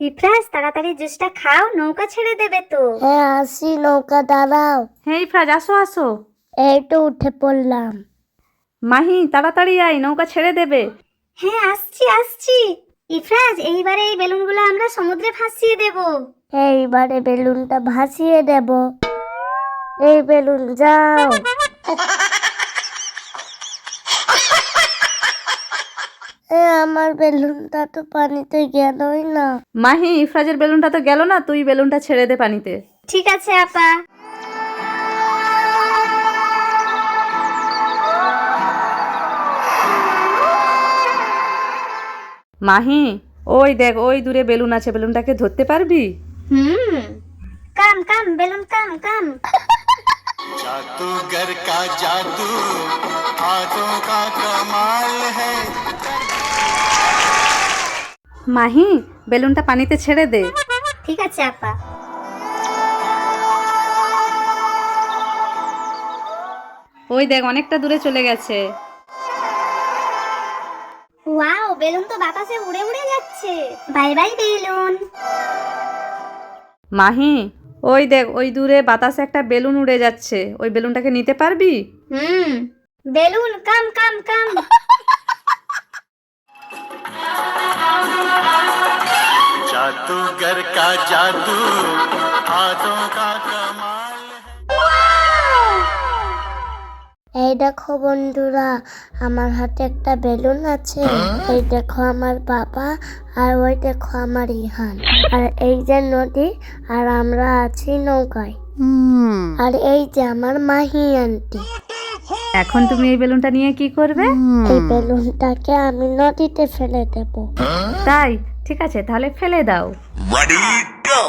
ইফরাজ তাড়াতাড়ি জুসটা খাও, নৌকা ছেড়ে দেবে তো। হ্যাঁ আসি, নৌকা দাঁড়াও। হ্যাঁ ইফরাজ, আসো আসো। এই তো উঠে পড়লাম। মাহি তাড়াতাড়ি আয়, নৌকা ছেড়ে দেবে। হ্যাঁ আসছি আসছি। ইফরাজ এইবারে এই বেলুনগুলো আমরা সমুদ্রে ভাসিয়ে দেব। এইবারে বেলুনটা ভাসিয়ে দেব। এই বেলুন যাও। আমার বেলুনটা তো পানিতে গেলই না। মাহি, ইফরাজের বেলুনটা তো গেল না, তুই বেলুনটা ছেড়ে দে পানিতে। ঠিক আছে আপা। মাহি, ওই দেখ, ওই দূরে বেলুন আছে, বেলুনটাকে ধরতে পারবি? কাম কাম বেলুন কাম কাম। जादूगर का जादू हाथों का कमाल है। মাহি, বেলুনটা পানিতে ছেড়ে দে। ঠিক আছে আপা। ওই দেখ, অনেকটা দূরে চলে গেছে। ওয়াও, বেলুন তো বাতাসে উড়ে উড়ে যাচ্ছে। Bye bye balloon. মাহি, ওই দেখ, ওই দূরে বাতাসে একটা বেলুন উড়ে যাচ্ছে, ওই বেলুনটাকে নিতে পারবি? বেলুন কাম কাম কাম। जादूगर का जादू हाथों का कमाल है। এই দেখো বন্ধুরা, আমার হাতে একটা বেলুন আছে। এই দেখো আমার বাবা, আর ওই দেখো আমার ইহান, আর এই যে নদী, আর আমরা আছি নৌকায়। আর এই যে আমার মাহি আন্টি। এখন তুমি এই বেলুনটা নিয়ে কি করবে? এই বেলুনটাকে আমি নদীতে ফেলে দেব। তাই, ঠিক আছে, তাহলে ফেলে দাও। Ready, go!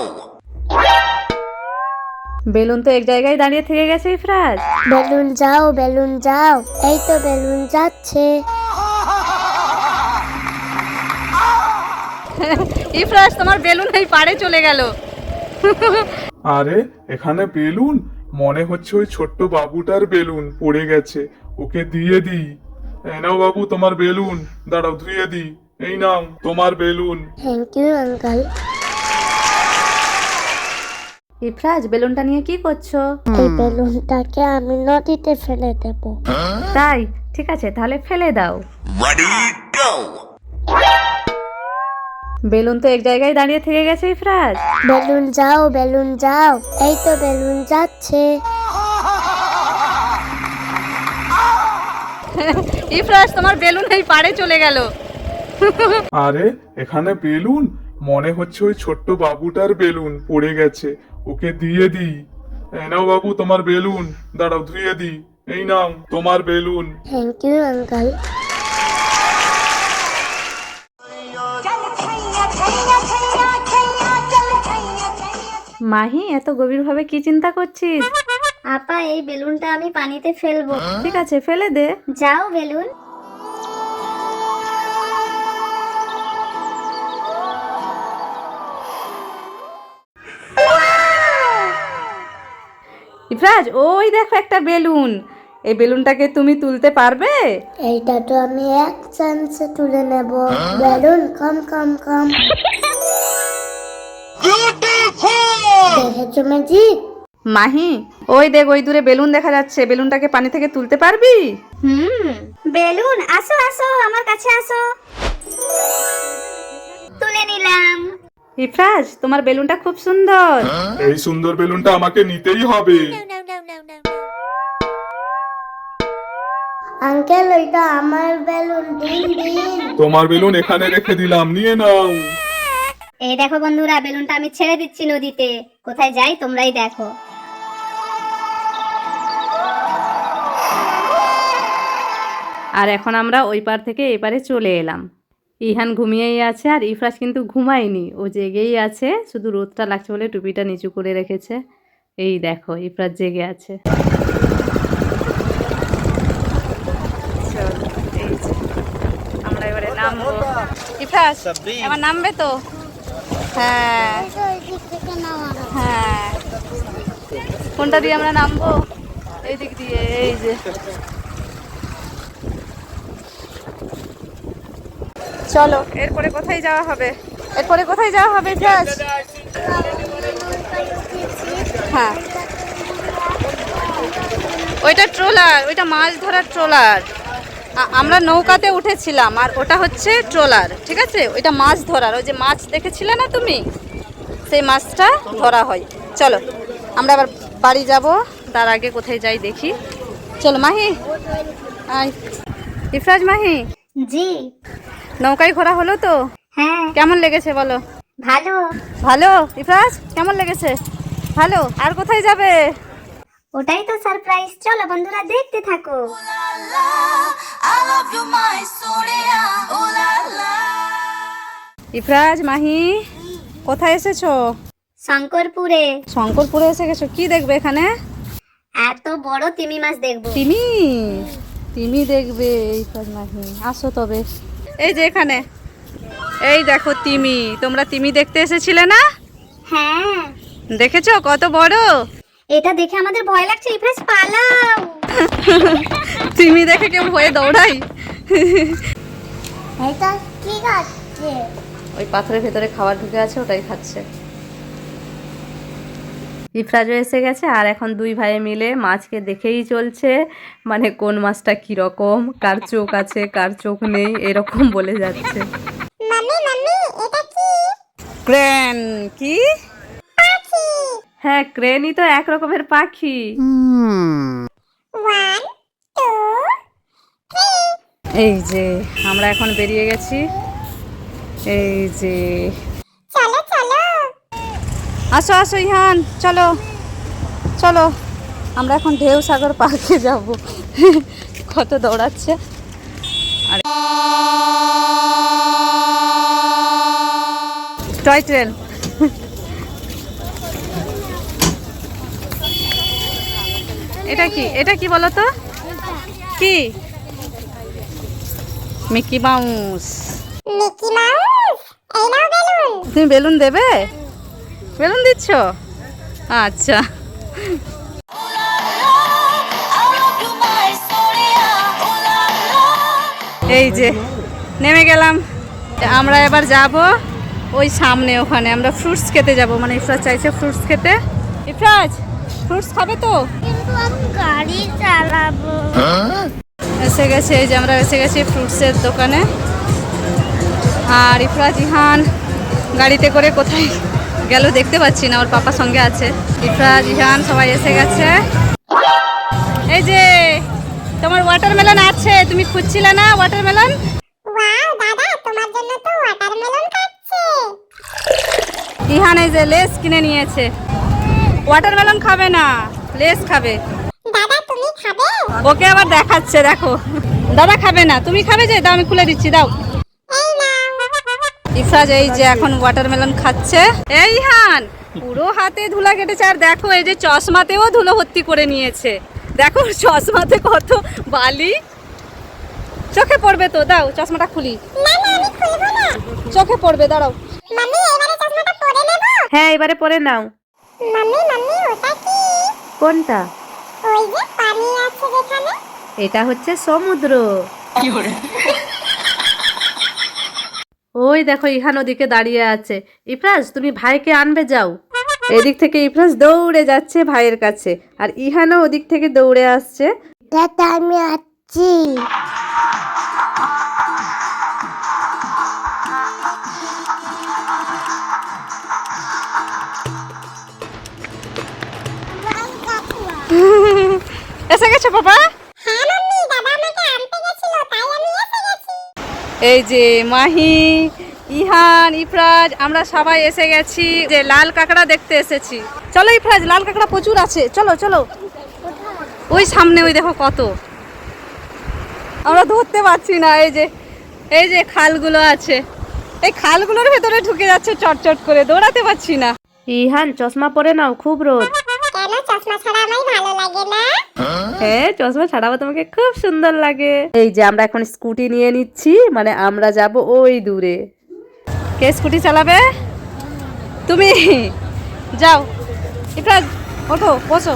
বেলুন তো এক জায়গায় দাঁড়িয়ে থেকে গেছে ইফরাজ। বেলুন যাও, বেলুন যাও। এই তো বেলুন যাচ্ছে। ইফরাজ, তোমার বেলুন এই পাড়ে চলে গেল। আরে এখানে বেলুন, মনে হচ্ছে ওই ছোট্ট বাবুটার বেলুন পড়ে গেছে, ওকে দিয়ে দিই। এই নাও বাবু তোমার বেলুন, দাঁড়াও ধুয়ে দিই। এই নাও তোমার balloon. Thank you uncle. Ifraz, বেলুনটা নিয়ে কি করছো? এই বেলুনটাকে আমি নদীতে ফেলে দেব। তাই, ঠিক আছে, তাহলে ফেলে দাও। Ready, go! বেলুন তো এক জায়গায় দাঁড়িয়ে থেকে গেছে ইফরাজ। বেলুন যাও, বেলুন যাও। এই তো বেলুন যাচ্ছে। ইফরাজ, তোমার বেলুন এই পাড়ে চলে গেল। আরে এখানে বেলুন, মনে হচ্ছে ওই ছোট্ট বাবুটার বেলুন পড়ে গেছে, ওকে দিয়ে দিই। এই নাও বাবু তোমার বেলুন, দাঁড়াও ধুয়ে দিই। এই নাও তোমার balloon. Thank you uncle. Mahi, এত গভীরভাবে কি চিন্তা করছিস? আপা, এই বেলুনটা আমি পানিতে ফেলবো। ঠিক আছে, ফেলে দে। যাও বেলুন। ইফরাজ, ওই দেখো একটা বেলুন, এই বেলুনটাকে তুমি তুলতে পারবে? এইটা তো আমি এক চান্সে তুলে নেব। বেলুন কম কম কম। দেখেছো ম্যাজিক? মাহি, ওই দেখ, ওই দূরে বেলুন দেখা যাচ্ছে, বেলুনটাকে পানি থেকে তুলতে পারবি? বেলুন আসো আসো, আমার কাছে আসো। তুলে নিলাম। ইফরাজ, তোমার বেলুনটা খুব সুন্দর। এই সুন্দর বেলুনটা আমাকে নিতেই হবে। আঙ্কেল, ওইটা আমার বেলুন, দিন দিন। তোমার বেলুন এখানে রেখে দিলাম, নিয়ে নাও। এই দেখো বন্ধুরা, বেলুনটা আমি ছেড়ে দিচ্ছি নদীতে। কোথায় যাই তোমরাই দেখো। আর এখন আমরা ওই পার থেকে এই পারে চলে এলাম। ইহান ঘুমিয়েই আছে, আর ইফরাজ কিন্তু ঘুমায়নি, ও জেগেই আছে, শুধু রোদটা লাগছে বলে টুপিটা নিচু করে রেখেছে। এই দেখো, ইফরাজ জেগে আছে। চলো, এই যে আমরা এবারে নামবো। ইফরাজ, এবার নামবে তো? হ্যাঁ হ্যাঁ। কোনটা দিয়ে আমরা নামবো? এই দিক দিয়ে, এই যে। চলো, এরপরে কোথায় যাওয়া হবে? এরপরে কোথায় যাওয়া হবে ইফরাজ? হ্যাঁ, ওইটা ট্রলার, ওইটা মাছ ধরার ট্রলার। আমরা নৌকাতে উঠেছিলাম আর ওটা হচ্ছে ট্রলার, ঠিক আছে? ওইটা মাছ ধরার, ওই যে মাছ দেখেছিলে না তুমি, সেই মাছটা ধরা হয়। চলো আমরা আবার বাড়ি যাব, তার আগে কোথায় যাই দেখি। চলো মাহি, আয়। ইফরাজ, মাহি, জি। নৌকায় ঘোরা হলো তো? হ্যাঁ, কেমন লেগেছে বলো? ভালো। ভালো। ইফরাজ, কেমন লেগেছে? ভালো। আর কোথায় যাবে? ওটাই তো সারপ্রাইজ, চলো বন্ধুরা দেখতে থাকো। ইফরাজ, মাহি, কোথায় এসেছো? শঙ্করপুরে। শঙ্করপুরে এসে গেছো, কি দেখবে এখানে? এত বড় তিমি মাছ দেখবো। তিমি, তিমি দেখবে? ইফরাজ, মাহি, আসো তবে। এই যে এখানে, এই দেখো তিমি। তোমরা তিমি দেখতে এসেছিলে না? হ্যাঁ, দেখেছো কত বড়? এটা দেখে আমাদের ভয় লাগছে, ইফরাজ পালাও। তিমি দেখে কেউ ভয়ে দৌড়াই? এটা কি খাচ্ছে? ওই পাথরের ভেতরে খাবার ঢুকে আছে, ওটাই খাচ্ছে। ইফরাজও এসে গেছে আর এখন দুই ভাই মিলে মাছকে দেখেই চলছে, মানে কোন মাছটা কিরকম, কার চোখ আছে কার চোখ নেই, এরকম বলে যাচ্ছে। মাম্মি মাম্মি এটা কি? ক্রেন। কি? পাখি। হ্যাঁ, ক্রেনই তো এক রকমের পাখি। 1 2 3 এই যে আমরা এখন বেরিয়ে গেছি, এই যে। চলো চলো। আসো আসো ইহান, চলো চলো, আমরা এখন ঢেউ সাগর পার্কে যাব। কত দৌড়াচ্ছে। আরে টয় ট্রেন। এটা কি, এটা কি বলো তো? কি? Mickey mouse. মিকি মাউস, এই নাও বেলুন। তুমি বেলুন দেবে? বেলুন দিচ্ছ? আচ্ছা। এই যে নেমে গেলাম, আমরা এবার যাব ওই সামনে, ওখানে আমরা ফ্রুটস খেতে যাব, মানে ইফরাজ চাইছে ফ্রুটস খেতে। ইফরাজ, ফ্রুটস খাবে তো? কিন্তু আমি গাড়ি চালাবো। এসে গেছে, এই যে আমরা এসে গেছি ফ্রুটসের দোকানে। আর ইফরাজ, ইহান গাড়িতে করে কোথায় গেল দেখতে পাচ্ছি না, ওর পাপা সঙ্গে আছে। ইফরাজ, ইহান সবাই এসে গেছে। এই যে তোমার ওয়াটারমেলন আছে, তুমি খুঁজছিলে না ওয়াটারমেলন? ওয়াও দাদা, তোমার জন্য তো ওয়াটারমেলন কাটছে। ইহান এই যে লেস কিনে নিয়েছে। ওয়াটারমেলন খাবে না, লেস খাবে। দাদা তুমি খাবে? ওকে আবার দেখাচ্ছে, দেখো। দাদা খাবে না, তুমি খাবে? যে দাও, আমি খুলে দিচ্ছি, দাও। এই নাও। ইফরাজ এই যে এখন ওয়াটারমেলন খাচ্ছে। এই ইহান, পুরো হাতে ধুলা কেটেছে, আর দেখো এই যে চশমাতেও ধুলো ভর্তি করে নিয়েছে। দেখো চশমাতে কত বালি, চোখে পড়বে তো। দাও চশমাটা খুলি। না না আমি খুলবো না। চোখে পড়বে, দাঁড়াও। মাম্মি এবারে চশমাটা পরে নেব। হ্যাঁ, এবারে পরে নাও। মাম্মি মাম্মি ওটা কি? কোনটা? ওই যে পানি আছে যেখানে। এটা হচ্ছে সমুদ্র। ওই দেখো ইহান ওদিকে দাঁড়িয়ে আছে। ইফরাজ, তুমি ভাইকে আনবে যাও। এদিক থেকে ইফরাজ দৌড়ে যাচ্ছে ভাইয়ের কাছে, আর ইহানও ওদিক থেকে দৌড়ে আসছে। দাদা আমি আসছি। এসে গেছো বাবা? হ্যাঁ মাম্মি, দাদা আমাকে আনতে গেছিল, তাই আমি এসে গেছি। এই যে মাহি, ইহান, ইফরাজ, আমরা সবাই এসে গেছি, যে লাল কাঁকড়া দেখতে এসেছি। চলো ইফরাজ, লাল কাঁকড়া প্রচুর আছে, চলো চলো। ওই সামনে, ওই দেখো কত। আমরা ধরতে পারছি না। এই যে খালগুলো আছে, এই খালগুলোর ভেতরে ঢুকে যাচ্ছে চটচট করে, দৌড়াতে পারছি না। ইহান চশমা পরে নাও, খুব রোদ। কেন চশমা ছাড়া আমায় ভালো লাগে না? হ্যাঁ, চশমা ছাড়াবো, তোমাকে খুব সুন্দর লাগে। এই যে আমরা এখন স্কুটি নিয়ে নিচ্ছি, মানে আমরা যাব ওই দূরে। কে স্কুটি চালাবে? তুমি যাও। ইফরাজ ওঠো, বসো।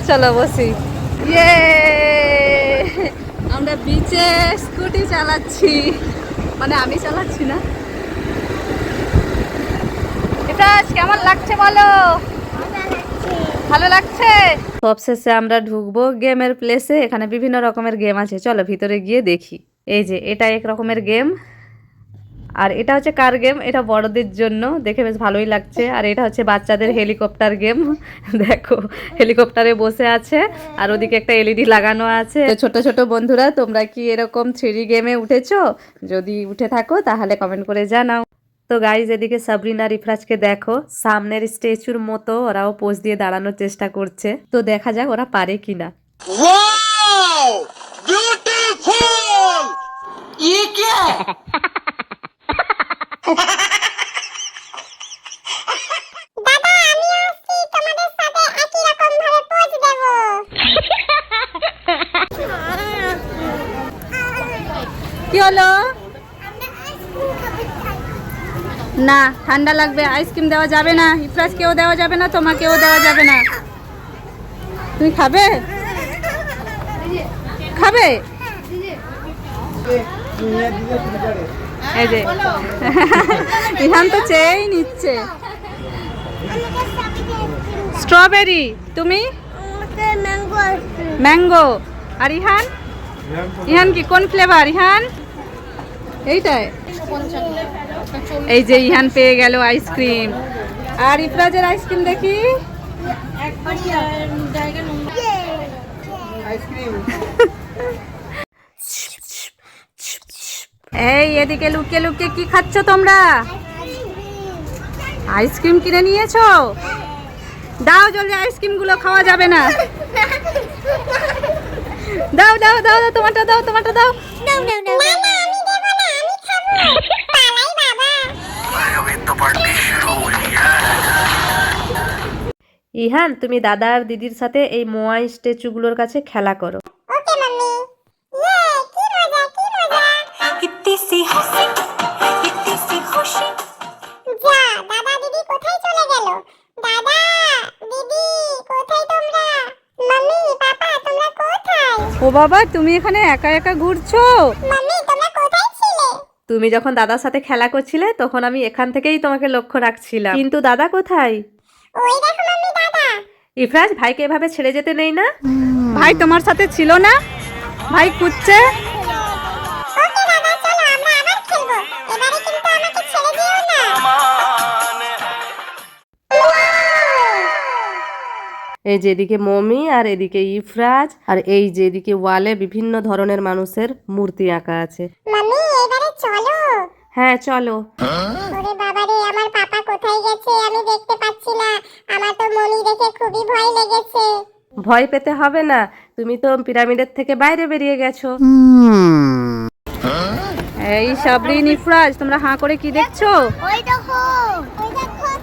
চলো বসি। ইয়ে, আমরা বিচে স্কুটি চালাচ্ছি, মানে আমি চালাচ্ছি না। এটা কেমন লাগছে বলো? ভালো লাগছে। সবশেষে আমরা ঢুকবো গেমের প্লেসে। এখানে বিভিন্ন রকমের গেম আছে, চলো ভিতরে গিয়ে দেখি। এই যে এটা এক রকমের গেম, আর এটা হচ্ছে কার গেম, এটা বড়দের জন্য, দেখে বেশ ভালোই লাগছে। আর এটা হচ্ছে বাচ্চাদের হেলিকপ্টার গেম। দেখো হেলিকপ্টারে বসে আছে, আর ওদিকে একটা এলইডি লাগানো আছে। তো ছোট ছোট বন্ধুরা, তোমরা কি এরকম 3D গেমে উঠেছো? যদি উঠে থাকো তাহলে কমেন্ট করে জানাও। তো গাইজ, এদিকে সাবরিনা আর ইফরাজকে দেখো, সামনের স্ট্যাচুর মতো ওরাও পোজ দিয়ে দাঁড়ানোর চেষ্টা করছে। তো দেখা যাক ওরা পারে কিনা। वाओ ब्यूटीफुल ये क्या দাদা আমি আসছি তোমাদের সাথে একই রকম ভাবে পোজ দেব। কি হলো? না, ঠান্ডা লাগবে, আইসক্রিম দেওয়া যাবে না। ইফরাজকেও দেওয়া যাবে না, তোমাকেও দেওয়া যাবে না। তুমি খাবে? খাবে? এই যে ইহান তো চেয়েই নিচ্ছে। স্ট্রবেরি, তুমি? ম্যাঙ্গো। আর ইহান? ইহান কি কোন ফ্লেভার? ইহান এইটাই। এই যে ইহান পেয়ে গেল আইসক্রিম। আর ইফরাজের আইসক্রিম দেখি। এই এদিকে লুকিয়ে লুকিয়ে কি খাচ্ছ তোমরা? আইসক্রিম কিনে নিয়েছো? দাও জলদি, আইসক্রিম গুলো খাওয়া যাবে না। দাও দাও দাও দাও, তোমারটা দাও, তোমারটা দাও। না না না আমি দেব না, আমি খাবো। পালাই বাবা। ইহান, তুমি দাদা আর দিদির সাথে এই মোয়াই স্ট্যাচুগুলোর কাছে খেলা করো। ওকে মাম্মি। ইয়ে কি মজা কি মজা। इतनी सी हंसी इतनी सी खुशी যা দাদা দিদি কোথায় চলে গেল? দাদা দিদি কোথায় তোমরা? মাম্মি পাপা তোমরা কোথায়? ও বাবা, তুমি এখানে একা একা ঘুরছো? মাম্মি তোমরা কোথায় ছিলে? তুমি যখন দাদার সাথে খেলা করছিলে তখন আমি এখান থেকেই তোমাকে লক্ষ্য রাখছিলাম, কিন্তু দাদা কোথায়? ওই দেখো মাম্মি দাদা। ইফরাজ, ভাইকে এভাবে ছেড়ে যেতে নেই না। ভাই তোমার সাথে ছিল না? ভাই খুঁজছে। ওকে দাদা চলো আমরা আবার খেলবো। এবারে কিন্তু আমাকে ছেড়ে দিও না। এই যে এদিকে মমি, আর এদিকে ইফরাজ, আর এই যে এদিকে ওয়ালে বিভিন্ন ধরনের মানুষের মূর্তি আঁকা আছে। মাম্মি এবারে চলো। হ্যাঁ চলো। ওরে বাবা রে, আমার পাপা কোথায় গেছে আমি দেখতে পাচ্ছি না। আমার তো মনি দেখে খুবই ভয় লেগেছে। ভয় পেতে হবে না, তুমি তো পিরামিডের থেকে বাইরে বেরিয়ে গেছো। এই সাবরিন, ইফরাজ, তোমরা হাঁ করে কি দেখছো? ওই দেখো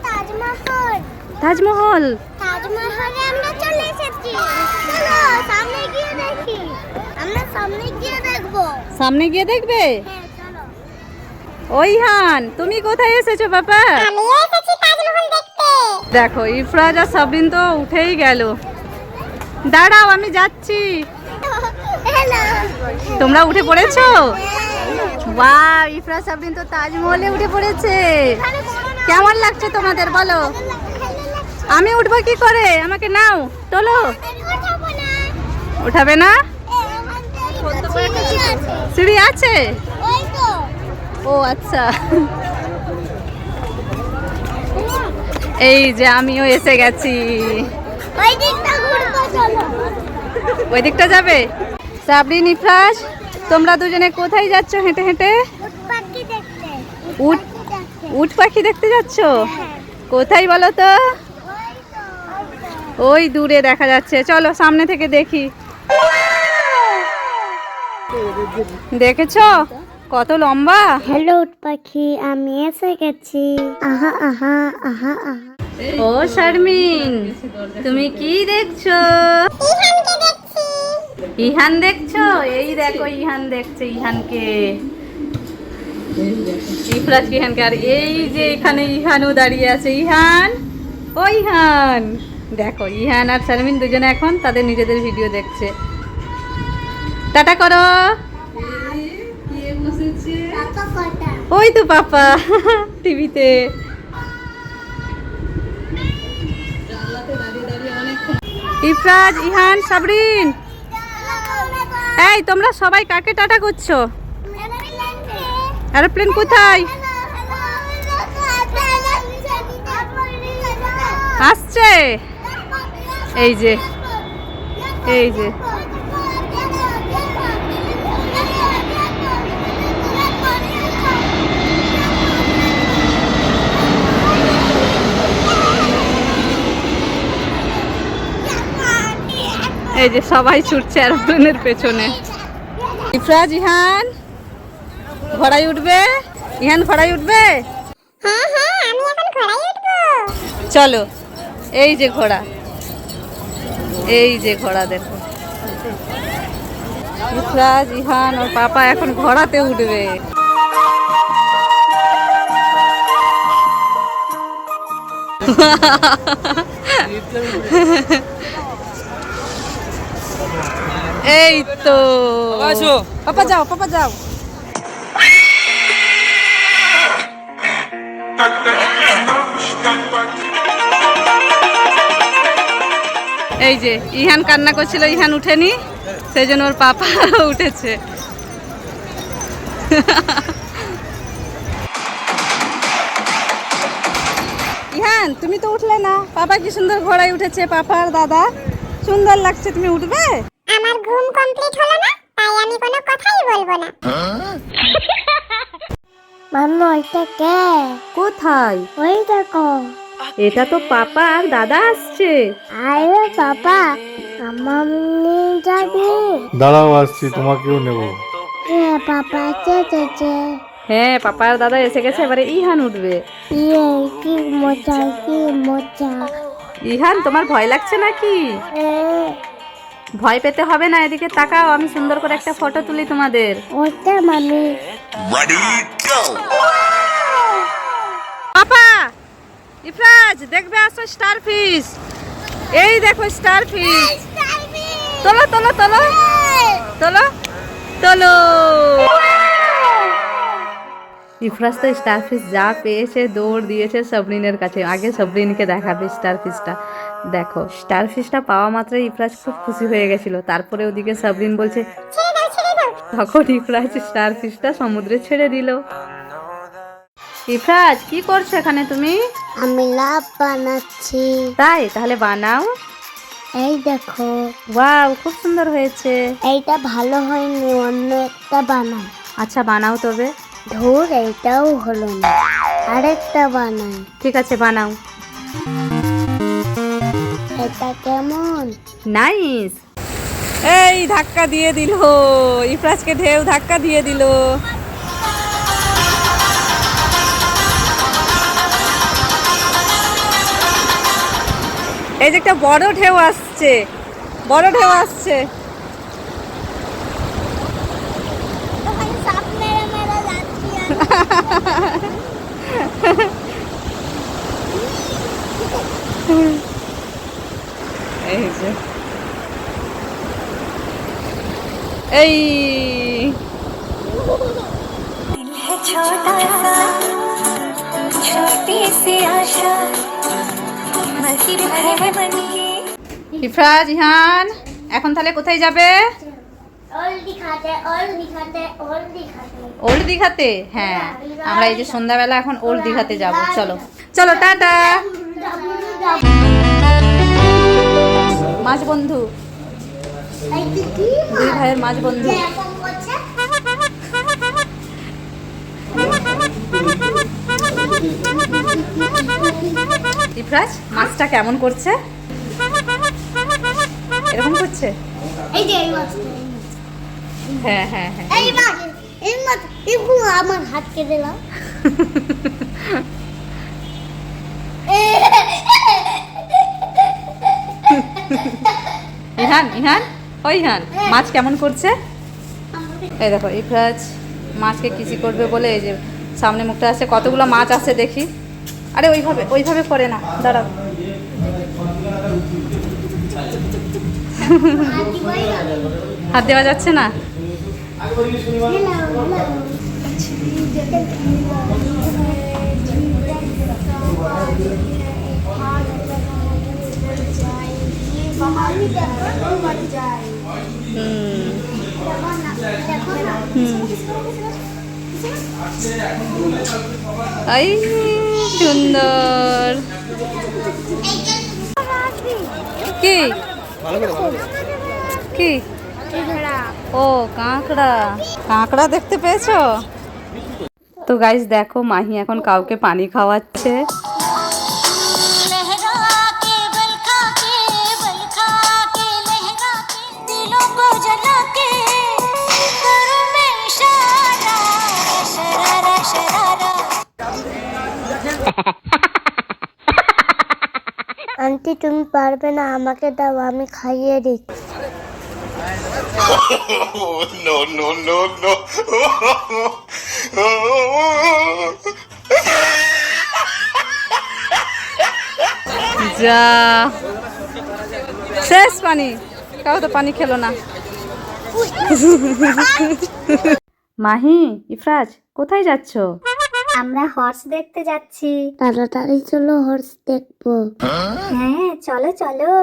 তাজমহল। তাজমহল? তাজমহলে আমরা চলে এসেছি। চলো সামনে গিয়ে দেখি। আমরা সামনে গিয়ে দেখবো। সামনে গিয়ে দেখবে? হ্যাঁ চলো। ওই হান, তুমি কোথায় এসেছো বাবা? আমি এসেছি তাজমহল দেখতে। দেখো ইফরাজ আর সাবরিন তো উঠেই গেল। দাঁড়াও, আমি যাচ্ছি। হ্যালো। তোমরা উঠে পড়েছো? বাহ, ইফরাজ সাবরিন তো তাজমহলে উঠে পড়েছে। কেমন লাগছে তোমাদের বলো? আমি উঠবো কি করে? আমাকে নাও, চলো। উঠাবে না? সিঁড়ি আছে? ও আচ্ছা। এই যে আমিও এসে গেছি। ওই দিকটা ঘুরবো চলো। ওই দিকটা যাবে? সাবরিন, ইফরাজ, তোমরা দুজনে কোথায় যাচ্ছ হেঁটে হেঁটে? পাখি দেখতে। উট উট পাখি দেখতে যাচ্ছ? কোথায় বলো তো? ওই দূরে দেখা যাচ্ছে, চলো সামনে থেকে দেখি। দেখেছো কত লম্বা? হ্যালো উট পাখি, আমি এসে গেছি। আহা আহা আহা আহা। ও শারমিন, তুমি কি দেখছো? ইহানকে দেখছি। ইহান দেখছো? এই দেখো ইহান দেখছে ইহানকে। ইফরাজ ইহানকে, আর এই যে এখানে ইহানও দাঁড়িয়ে আছে। ইহান, ও ইহান, দেখো ইহান আর শারমিন দুজনে এখন তাদের নিজেদের ভিডিও দেখছে। টাটা করো। টাকা কর। ওই তো পাপা টিভিতে। ইফরাজ, ইহান, সাবরিন, এই তোমরা সবাই কাকে টাটা করছো? এরোপ্লেন কোথায় আসছে? এই যে, এই যে। এই যে সবাই ছুটছে এরোপ্লেনের পেছনে। ইফরাজ, ইহান ঘোড়ায় উঠবে? ইহান ঘোড়ায় উঠবে? হ্যাঁ হ্যাঁ, আমি এখন ঘোড়ায় উঠবো। চলো, এই যে ঘোড়া, এই যে ঘোড়া দেখো। ইফরাজ, ইহান ওর পাপা এখন ঘোড়াতে উঠবে। এই তো পাপা যাও, পাপা যাও। এই যে ইহান কান্না করছিল, ইহান উঠেনি, সেই জন্য ওর পাপা উঠেছে। ইহান তুমি তো উঠলে না, পাপা কি সুন্দর ঘোড়ায় উঠেছে, পাপা আর দাদা সুন্দর লাগছে, তুমি উঠবে? আমার ঘুম কমপ্লিট হলো না, তাই আমি কোনো কথাই বলবো না। মাম্মা ওইটা কে? কোথায়? ওই দেখো। এটা তো পাপা আর দাদা আসছে। আরে বাবা, আমার নিয়ে যাবি? দাঁড়াও, আসছি, তোমাকেও নেব। হ্যাঁ পাপা চেয়েছে। হ্যাঁ, পাপা আর দাদা এসে গেছে, এবারে ইহান উঠবে। ইয়ে কি মজা, কি মজা। ইহান তোমার ভয় লাগছে নাকি? ভয় পেতে হবে না, এদিকে তাকাও, আমি সুন্দর করে একটা ফটো তুলি তোমাদের। ওটা মামি। Ready, go! পাপা, ইফরাজ দেখবে আসো স্টার ফিশ। এই দেখো স্টার ফিশ। তোলো তোলো তোলো তোলো তোলো। ইফরাজ তো স্টার ফিশ যা পেয়েছে দৌড় দিয়েছে সাবরিনের কাছে, আগে সাবরিনকে দেখাবে স্টার ফিশটা। দেখো স্টার ফিশটা পাওয়া মাত্রই ইফরাজ খুব খুশি হয়ে গেছিল। তারপরে ওদিকে সাবরিন বলছে ছেড়ে দাও, ছেড়ে দাও। তখন ইফরাজ স্টার ফিশটা সমুদ্রে ছেড়ে দিল। ইফরাজ কি করছো এখানে তুমি? আমি লাভ বানাচ্ছি। তাই, তাহলে বানাও। এই দেখো। ওয়াও, খুব সুন্দর হয়েছে। এইটা ভালো হয়নি, অন্য একটা বানাই। আচ্ছা বানাও তবে। ধুর, এইটাও হলো না, আরেকটা বানাই। ঠিক আছে বানাও। এটা কেমন? নাইস। এই ধাক্কা দিয়ে দিল, ইফরাজকে ঢেউ ধাক্কা দিয়ে দিল। এই যে একটা বড় ঢেউ আসছে, বড় ঢেউ আসছে। এই যে এই दिल है छोटा सा छोटी सी आशा मसीह है मन की। ইফরাজ, ইহান এখন তাহলে কোথায় যাবে? ওল্ড দিখাতে, ওল্ড দিখাতে, ওল্ড দিখাতে। ওল্ড দীঘাতে? হ্যাঁ, আমরা এই যে সন্ধ্যাবেলা এখন ওল্ড দীঘাতে যাব। চলো চলো, টাটা। মাছ বন্ধু, এইটা কি? দুই ভাইয়ের মাছ বন্ধু। এরকম করছে? ইফরাজ মাছটা কেমন করছে? এরকম করছে? এই যে এই মাছ। হ্যাঁ হ্যাঁ হ্যাঁ। এই মাছ, এই মাছ, এগুলো আমার হাত কেটে দাও। ইহান, ইহান, ও ইহান, মাছ কেমন করছে? এই দেখো ইফরাজ মাছকে কিসি করবে বলে এই যে সামনে মুখটা আছে, কতগুলো মাছ আছে দেখি। আরে ওইভাবে ওইভাবে করে না, দাঁড়াও। হাত দেওয়া যাচ্ছে না। এই সুন্দর। কি কি? ও কাঁকড়া, কাঁকড়া দেখতে পেয়েছো? তো গাইস দেখো, মাহি এখন কাউকে পানি খাওয়াচ্ছে। लहरा के बल खा के लहरा के दिलों को जला के करूं मैं इशारा शरारा शरारा। আন্টি তুমি পারবে না, আমাকে দাও, আমি খাইয়ে দিচ্ছি। no, no, no, no. যা শেষ পানি, কাউ তো পানি খেলো না। মাহি, ইফরাজ কোথায় যাচ্ছো? আমরা হর্স দেখতে যাচ্ছি। তাড়াতাড়ি চলো, হর্স দেখবো। হ্যাঁ চলো চলো।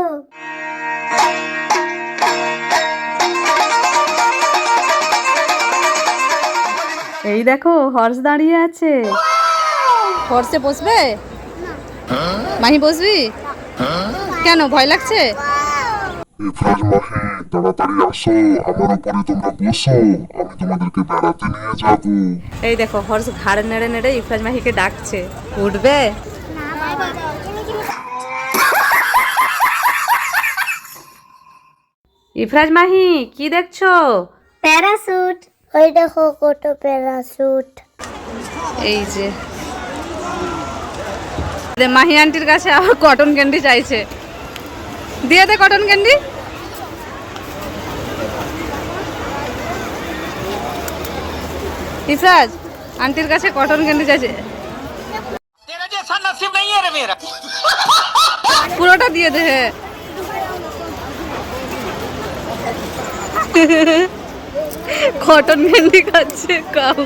এই দেখো হর্স দাঁড়িয়ে আছে। হর্সে বসবে? মাহি বসবি? কেন, ভয় লাগছে? ইফরাজ মাহি তাড়াতাড়ি আসো, আমার উপরে তোমরা বসো, আমি তোমাদেরকে বেড়াতে নিয়ে যাবো। এই দেখো হর্স ঘাড় নেড়ে নেড়ে ইফরাজ মাহিকে ডাকছে। উঠবে? ইফরাজ মাহি কি দেখছো? প্যারাসুট। ওই দেখো কত প্যারাসুট। এই যে মাহি আন্টির কাছে আবার কটন ক্যান্ডি চাইছে, দিয়ে দে কটন ক্যান্ডি। ইফরাজ আন্টির কাছে কটন ক্যান্ডি চাইছে, পুরোটা দিয়ে দে। কটন ক্যান্ডি খাচ্ছে কাউ।